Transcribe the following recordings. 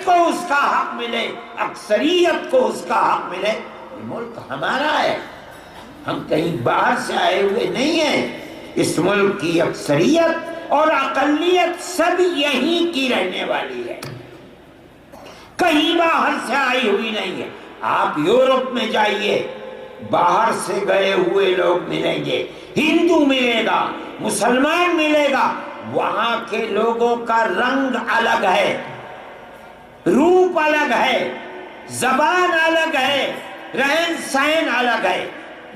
کو اس کا حق ملے، اکثریت کو اس کا حق ملے۔ یہ ملک ہمارا ہے، ہم کہیں باہر سے آئے ہوئے نہیں ہیں۔ اس ملک کی اکثریت اور اقلیت سب یہیں کی رہنے والی ہے، کہیں باہر سے آئی ہوئی نہیں ہے۔ آپ یورپ میں جائیے، باہر سے گئے ہوئے لوگ ملیں گے، ہندو ملے گا، مسلمان ملے گا، وہاں کے لوگوں کا رنگ الگ ہے، روپ الگ ہے، زبان الگ ہے، رہن سہن الگ ہے۔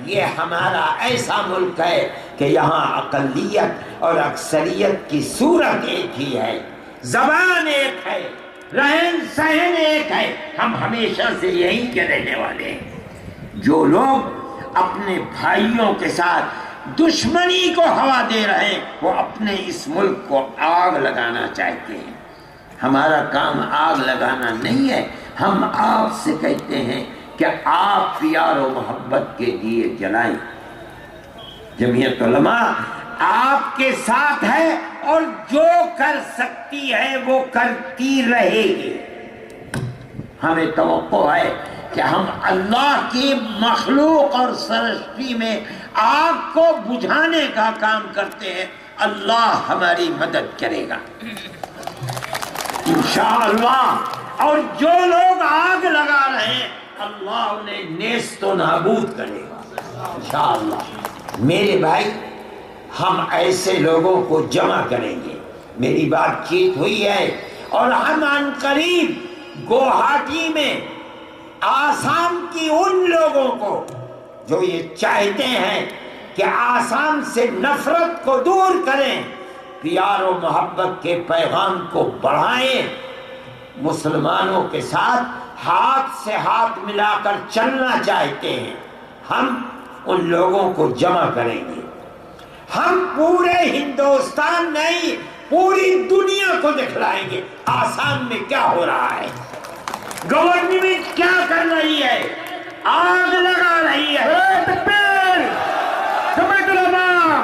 یہ ہمارا ایسا ملک ہے کہ یہاں اقلیت اور اکثریت کی صورت ایک ہی ہے، زبان ایک ہے، رہن سہن ایک ہے۔ ہم ہمیشہ سے یہیں کے رہنے والے ہیں۔ جو لوگ اپنے بھائیوں کے ساتھ دشمنی کو ہوا دے رہے ہیں، وہ اپنے اس ملک کو آگ لگانا چاہتے ہیں۔ ہمارا کام آگ لگانا نہیں ہے، ہم آپ سے کہتے ہیں کہ آپ پیار و محبت کے دیے جلائیں۔ جمعیت علماء آپ کے ساتھ ہے اور جو کر سکتی ہے وہ کرتی رہے گی۔ ہمیں توقع ہے کہ ہم اللہ کی مخلوق اور سرشٹی میں آگ کو بجھانے کا کام کرتے ہیں، اللہ ہماری مدد کرے گا انشاءاللہ۔ اور جو لوگ آگ لگا رہے ہیں اللہ انہیں نیست و نابود کرے گا انشاءاللہ۔ میرے بھائی، ہم ایسے لوگوں کو جمع کریں گے، میری بات چیت ہوئی ہے، اور ہم عنقریب گوہاٹی میں آسام کی ان لوگوں کو جو یہ چاہتے ہیں کہ آسام سے نفرت کو دور کریں، پیار و محبت کے پیغام کو بڑھائیں، مسلمانوں کے ساتھ ہاتھ سے ہاتھ ملا کر چلنا چاہتے ہیں، ہم ان لوگوں کو جمع کریں گے۔ ہم پورے ہندوستان نہیں، پوری دنیا کو دکھلائیں گے آسام میں کیا ہو رہا ہے، گورنمنٹ کیا کر رہی ہے، آگ لگا رہی ہے۔ تکبیر! جمعیت علماء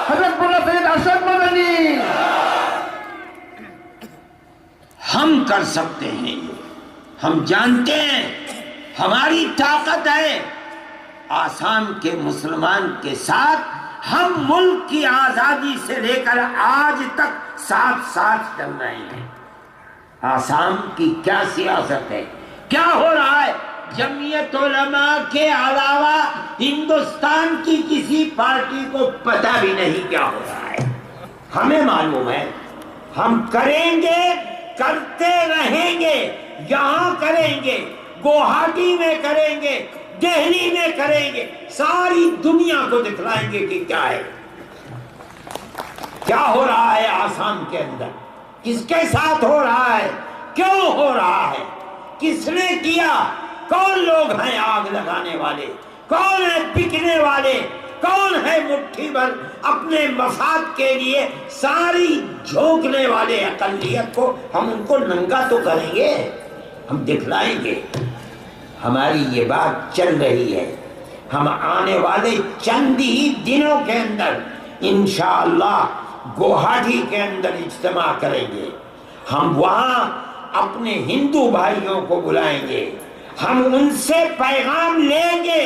حضرت مولانا سید ارشد مدنی! ہم کر سکتے ہیں، ہم جانتے ہیں ہماری طاقت ہے۔ آسام کے مسلمان کے ساتھ ہم ملک کی آزادی سے لے کر آج تک ساتھ ساتھ چل رہے ہیں۔ آسام کی کیا سیاست ہے، کیا ہو رہا ہے، جمعیت علماء کے علاوہ ہندوستان کی کسی پارٹی کو پتہ بھی نہیں کیا ہو رہا ہے۔ ہمیں معلوم ہے، ہم کریں گے، کرتے رہیں گے، یہاں کریں گے، گوہاٹی میں کریں گے، دہلی میں کریں گے، ساری دنیا کو دکھلائیں گے کہ کیا ہے، کیا ہو رہا ہے آسام کے اندر، کس کے ساتھ ہو رہا ہے، کیوں ہو رہا ہے، کس نے کیا، کون لوگ ہیں آگ لگانے والے، کون ہے بکنے والے، کون ہے مٹھی بھر اپنے مفاد کے لیے ساری جھونکنے والے اقلیت کو۔ ہم ان کو ننگا تو کریں گے، ہم دکھلائیں گے، ہماری یہ بات چل رہی ہے۔ ہم آنے والے چند ہی دنوں کے اندر انشاءاللہ گوہاٹی کے اندر اجتماع کریں گے، ہم وہاں اپنے ہندو بھائیوں کو بلائیں گے، ہم ان سے پیغام لیں گے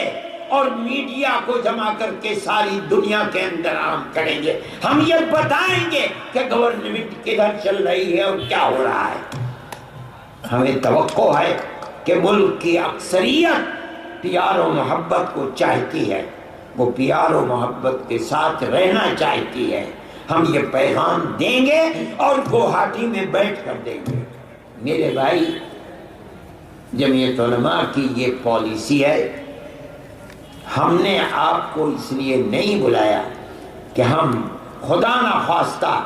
اور میڈیا کو جمع کر کے ساری دنیا کے اندر عام کریں گے۔ ہم یہ بتائیں گے کہ گورنمنٹ کدھر چل رہی ہے اور کیا ہو رہا ہے۔ ہمیں توقع ہے کہ ملک کی اکثریت پیار و محبت کو چاہتی ہے، وہ پیار و محبت کے ساتھ رہنا چاہتی ہے۔ ہم یہ پیغام دیں گے اور گوہاٹی میں بیٹھ کر دیں گے۔ میرے بھائی، جمعیت علماء کی یہ پالیسی ہے، ہم نے آپ کو اس لیے نہیں بلایا کہ ہم خدا نخواستہ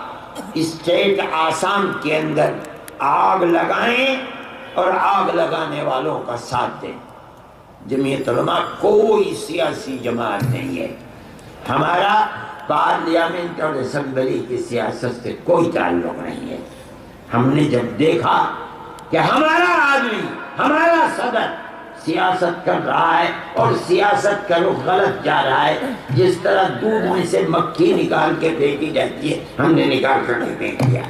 اسٹیٹ آسام کے اندر آگ لگائیں اور آگ لگانے والوں کا ساتھ دیں۔ جمعیت علماء کوئی سیاسی جماعت نہیں ہے، ہمارا پارلیمنٹ اور اسمبلی کی سیاست سے کوئی تعلق نہیں ہے۔ ہم نے جب دیکھا کہ ہمارا آدمی، ہمارا صدر سیاست کر رہا ہے اور سیاست کا رخ غلط جا رہا ہے، جس طرح دودھ میں سے مکھی نکال کے پھینکی جاتی ہے، ہم نے نکال کر نہیں پھینک دیا۔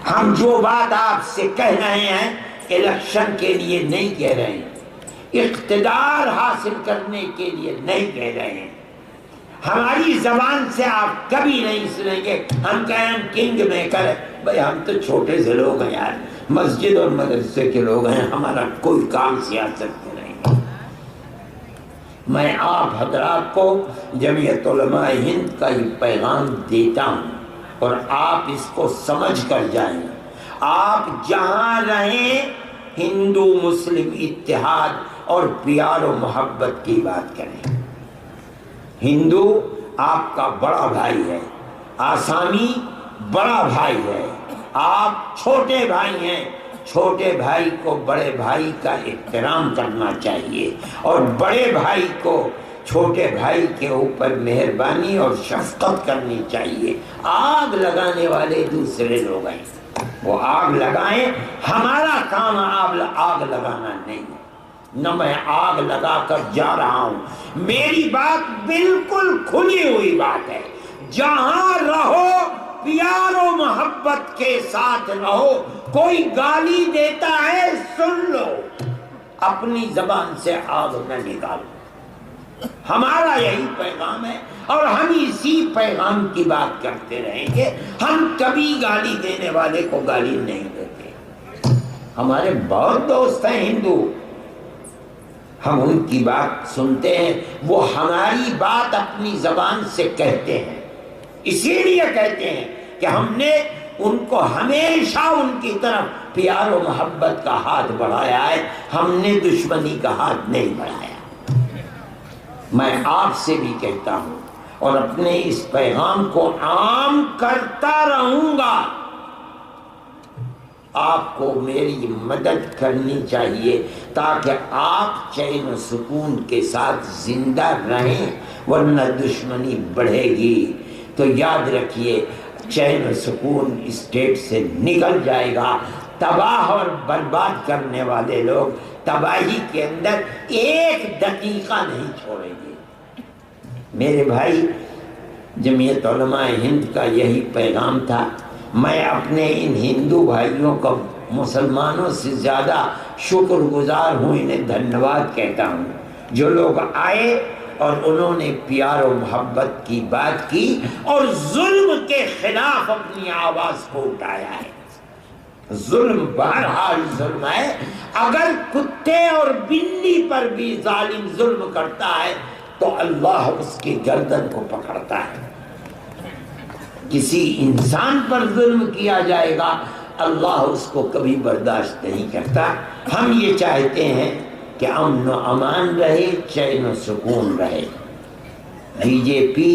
ہم جو بات آپ سے کہہ رہے ہیں الیکشن کے لیے نہیں کہہ رہے ہیں، اقتدار حاصل کرنے کے لیے نہیں کہہ رہے ہیں۔ ہماری زبان سے آپ کبھی نہیں سنیں گے ہم کہیں ہم کنگ میکر ہیں۔ بھائی ہم تو چھوٹے سے لوگ ہیں یار، مسجد اور مدرسے کے لوگ ہیں، ہمارا کوئی کام سیاست میں نہیں ہے۔ میں آپ حضرات کو جمعیت علماء ہند کا یہ پیغام دیتا ہوں اور آپ اس کو سمجھ کر جائیں۔ آپ جہاں رہیں ہندو مسلم اتحاد اور پیار و محبت کی بات کریں۔ ہندو آپ کا بڑا بھائی ہے، آسامی بڑا بھائی ہے، آپ چھوٹے بھائی ہیں، چھوٹے بھائی کو بڑے بھائی کا احترام کرنا چاہیے اور بڑے بھائی کو چھوٹے بھائی کے اوپر مہربانی اور شفقت کرنی چاہیے۔ آگ لگانے والے دوسرے لوگ ہیں، وہ آگ لگائیں، ہمارا کام آگ لگانا نہیں ہے، نہ میں آگ لگا کر جا رہا ہوں۔ میری بات بالکل کھلی ہوئی بات ہے، جہاں رہو پیار و محبت کے ساتھ رہو۔ کوئی گالی دیتا ہے سن لو، اپنی زبان سے آگ نہ نکالو۔ ہمارا یہی پیغام ہے اور ہم اسی پیغام کی بات کرتے رہیں گے۔ ہم کبھی گالی دینے والے کو گالی نہیں دیتے۔ ہمارے بہت دوست ہیں ہندو، ہم ان کی بات سنتے ہیں، وہ ہماری بات اپنی زبان سے کہتے ہیں، اسی لیے کہتے ہیں کہ ہم نے ان کو ہمیشہ ان کی طرف پیار و محبت کا ہاتھ بڑھایا ہے، ہم نے دشمنی کا ہاتھ نہیں بڑھایا۔ میں آپ سے بھی کہتا ہوں اور اپنے اس پیغام کو عام کرتا رہوں گا، آپ کو میری مدد کرنی چاہیے تاکہ آپ چین و سکون کے ساتھ زندہ رہیں، ورنہ دشمنی بڑھے گی تو یاد رکھیے چین و سکون اسٹیٹ سے نکل جائے گا۔ تباہ اور برباد کرنے والے لوگ تباہی کے اندر ایک دقیقہ نہیں چھوڑیں گے۔ میرے بھائی، جمعیت علماء ہند کا یہی پیغام تھا۔ میں اپنے ان ہندو بھائیوں کو مسلمانوں سے زیادہ شکر گزار ہوں، انہیں دھنیواد کہتا ہوں، جو لوگ آئے اور انہوں نے پیار و محبت کی بات کی اور ظلم کے خلاف اپنی آواز کو اٹھایا ہے۔ ظلم بہرحال ظلم ہے، اگر کتے اور بلی پر بھی ظالم ظلم کرتا ہے تو اللہ اس کی گردن کو پکڑتا ہے۔ کسی انسان پر ظلم کیا جائے گا، اللہ اس کو کبھی برداشت نہیں کرتا۔ ہم یہ چاہتے ہیں کہ امن و امان رہے، چین و سکون رہے۔ بی جے پی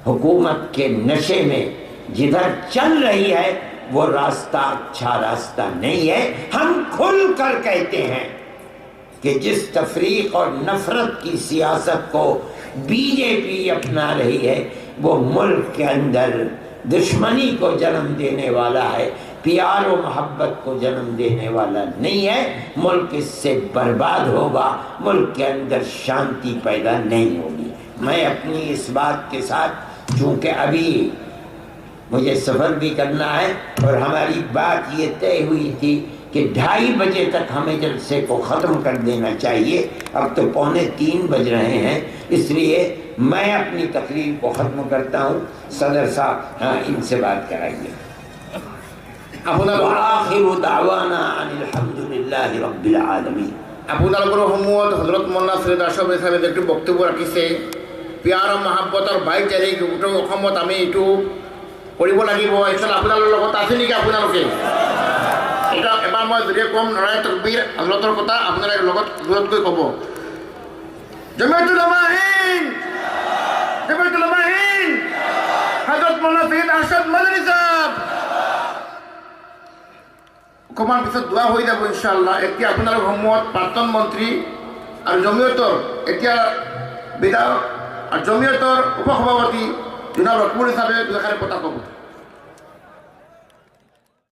حکومت کے نشے میں جدھر چل رہی ہے وہ راستہ اچھا راستہ نہیں ہے۔ ہم کھل کر کہتے ہیں کہ جس تفریق اور نفرت کی سیاست کو بی جے پی اپنا رہی ہے وہ ملک کے اندر دشمنی کو جنم دینے والا ہے، پیار و محبت کو جنم دینے والا نہیں ہے۔ ملک اس سے برباد ہوگا، ملک کے اندر شانتی پیدا نہیں ہوگی۔ میں اپنی اس بات کے ساتھ، چونکہ ابھی مجھے سفر بھی کرنا ہے اور ہماری بات یہ طے ہوئی تھی کہ 2:30 بجے تک ہمیں جلسے کو ختم کر دینا چاہیے، اب تو 2:45 بج رہے ہیں، اس لیے میں اپنی تقریر کو ختم کرتا ہوں۔ صدر صاحب ان سے بات کرائیے۔ وآخر دعوانا ان الحمد للہ رب العالمین۔ আপোনালোকৰ সমূহত হজৰত মৌলানা সৈয়দ আশৰাফ আলী সাহেবে যিটো বক্তব্য ৰাখিছে, পিয়াৰ আৰু মহাব্বতৰ ভাইচাৰী গোটেই অসমত আমি এইটো কৰিব লাগিব। এইফালে আপোনালোকৰ লগত আছে নেকি? আপোনালোকে এটা এবাৰ মই যদি কম নাৰায় তকবীৰ হজৰতৰ কথা আপোনালোকে লগত জোৰতকৈ ক'ব। জমিয়তুল উলামা হিন্দ, জমিয়তুল উলামা হিন্দ, হযরত মৌলানা সৈয়দ আরশাদ মাদানী সাহেব। অকণমান পিছত দোৱা হৈ যাব ইনশাআল্লাহ। এতিয়া আপোনালোকৰ সমূহত প্ৰাক্তন মন্ত্ৰী আৰু জমিয়তৰ এতিয়া বিধায়ক আৰু জমিয়তৰ উপসভাপতি জনাব ৰকবুল হিচাপে দুআষাৰ কথা ক'ব।